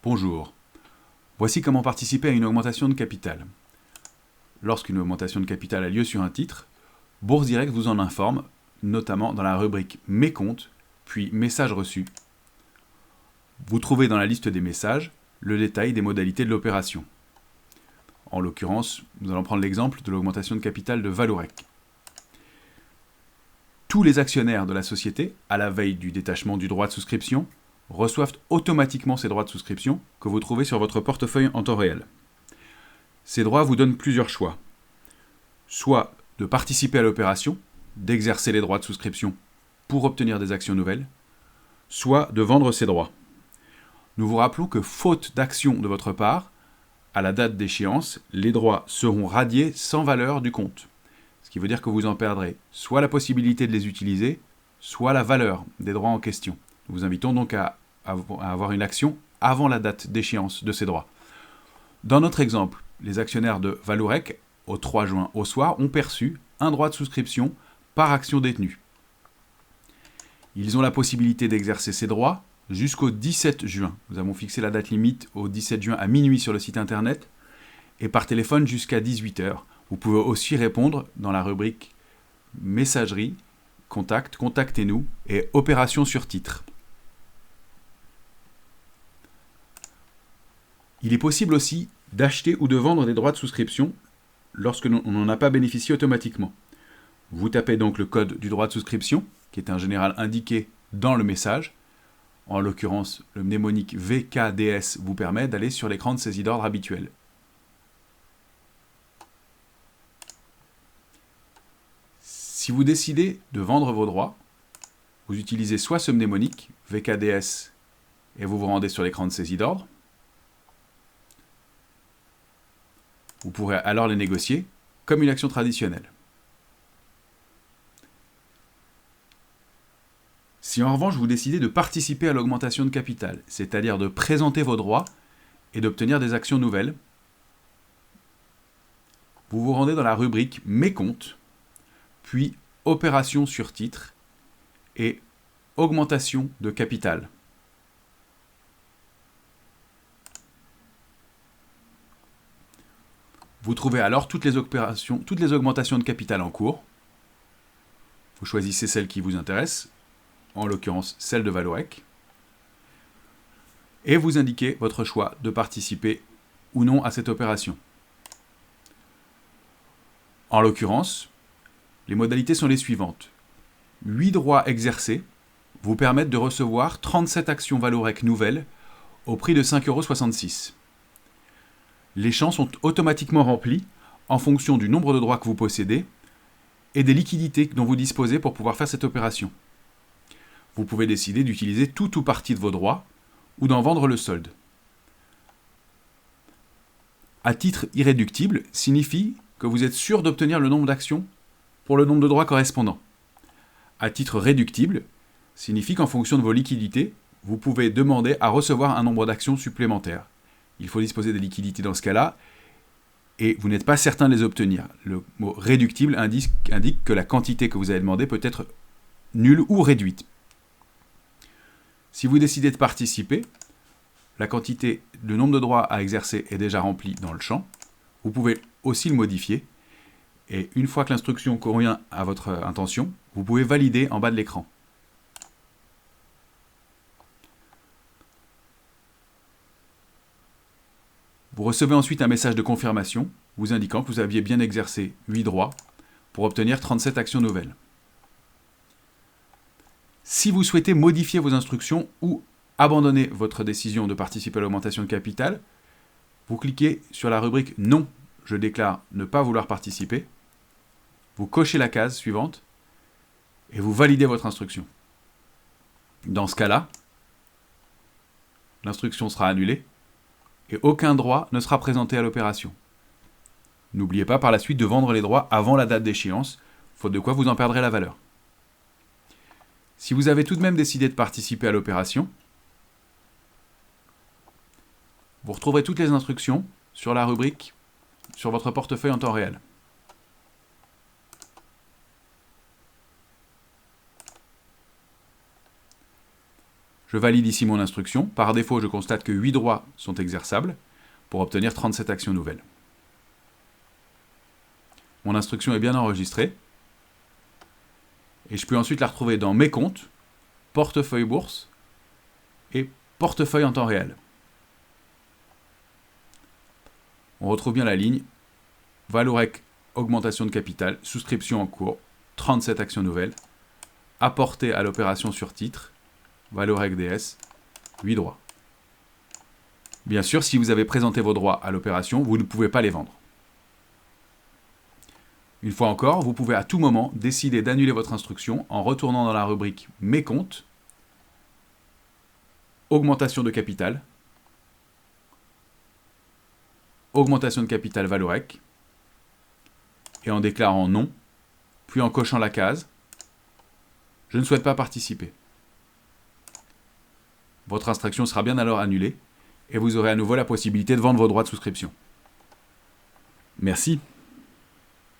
Bonjour. Voici comment participer à une augmentation de capital. Lorsqu'une augmentation de capital a lieu sur un titre, Bourse Direct vous en informe, notamment dans la rubrique Mes comptes, puis Messages reçus. Vous trouvez dans la liste des messages le détail des modalités de l'opération. En l'occurrence, nous allons prendre l'exemple de l'augmentation de capital de Vallourec. Tous les actionnaires de la société, à la veille du détachement du droit de souscription, reçoivent automatiquement ces droits de souscription que vous trouvez sur votre portefeuille en temps réel. Ces droits vous donnent plusieurs choix. Soit de participer à l'opération, d'exercer les droits de souscription pour obtenir des actions nouvelles, soit de vendre ces droits. Nous vous rappelons que faute d'action de votre part, à la date d'échéance, les droits seront radiés sans valeur du compte. Ce qui veut dire que vous en perdrez soit la possibilité de les utiliser, soit la valeur des droits en question. Nous vous invitons donc à avoir une action avant la date d'échéance de ces droits. Dans notre exemple, les actionnaires de Vallourec, au 3 juin au soir, ont perçu un droit de souscription par action détenue. Ils ont la possibilité d'exercer ces droits jusqu'au 17 juin. Nous avons fixé la date limite au 17 juin à minuit sur le site internet et par téléphone jusqu'à 18h. Vous pouvez aussi répondre dans la rubrique Messagerie, Contact, Contactez-nous et Opération sur titre. Il est possible aussi d'acheter ou de vendre des droits de souscription lorsque l'on n'en a pas bénéficié automatiquement. Vous tapez donc le code du droit de souscription, qui est en général indiqué dans le message. En l'occurrence, le mnémonique VKDS vous permet d'aller sur l'écran de saisie d'ordre habituel. Si vous décidez de vendre vos droits, vous utilisez soit ce mnémonique VKDS et vous vous rendez sur l'écran de saisie d'ordre. Vous pourrez alors les négocier comme une action traditionnelle. Si en revanche vous décidez de participer à l'augmentation de capital, c'est-à-dire de présenter vos droits et d'obtenir des actions nouvelles, vous vous rendez dans la rubrique Mes comptes, puis Opération sur titre et Augmentation de capital. Vous trouvez alors toutes les augmentations de capital en cours. Vous choisissez celle qui vous intéresse, en l'occurrence celle de Vallourec, et vous indiquez votre choix de participer ou non à cette opération. En l'occurrence, les modalités sont les suivantes. 8 droits exercés vous permettent de recevoir 37 actions Vallourec nouvelles au prix de 5,66 €. Les champs sont automatiquement remplis en fonction du nombre de droits que vous possédez et des liquidités dont vous disposez pour pouvoir faire cette opération. Vous pouvez décider d'utiliser tout ou partie de vos droits ou d'en vendre le solde. À titre irréductible signifie que vous êtes sûr d'obtenir le nombre d'actions pour le nombre de droits correspondant. À titre réductible signifie qu'en fonction de vos liquidités, vous pouvez demander à recevoir un nombre d'actions supplémentaires. Il faut disposer des liquidités dans ce cas-là, et vous n'êtes pas certain de les obtenir. Le mot réductible indique que la quantité que vous avez demandée peut être nulle ou réduite. Si vous décidez de participer, le nombre de droits à exercer est déjà rempli dans le champ. Vous pouvez aussi le modifier, et une fois que l'instruction convient à votre intention, vous pouvez valider en bas de l'écran. Vous recevez ensuite un message de confirmation vous indiquant que vous aviez bien exercé 8 droits pour obtenir 37 actions nouvelles. Si vous souhaitez modifier vos instructions ou abandonner votre décision de participer à l'augmentation de capital, vous cliquez sur la rubrique « Non, je déclare ne pas vouloir participer ». Vous cochez la case suivante et vous validez votre instruction. Dans ce cas-là, l'instruction sera annulée et aucun droit ne sera présenté à l'opération. N'oubliez pas par la suite de vendre les droits avant la date d'échéance, faute de quoi vous en perdrez la valeur. Si vous avez tout de même décidé de participer à l'opération, vous retrouverez toutes les instructions sur la rubrique sur votre portefeuille en temps réel. Je valide ici mon instruction. Par défaut, je constate que 8 droits sont exerçables pour obtenir 37 actions nouvelles. Mon instruction est bien enregistrée. Et je peux ensuite la retrouver dans mes comptes, portefeuille bourse et portefeuille en temps réel. On retrouve bien la ligne Valorec, augmentation de capital, souscription en cours, 37 actions nouvelles, apporté à l'opération sur titre, Valorec DS, 8 droits. Bien sûr, si vous avez présenté vos droits à l'opération, vous ne pouvez pas les vendre. Une fois encore, vous pouvez à tout moment décider d'annuler votre instruction en retournant dans la rubrique « Mes comptes », augmentation de capital, augmentation de capital Valorec, et en déclarant non, puis en cochant la case « Je ne souhaite pas participer ». Votre instruction sera bien alors annulée et vous aurez à nouveau la possibilité de vendre vos droits de souscription. Merci.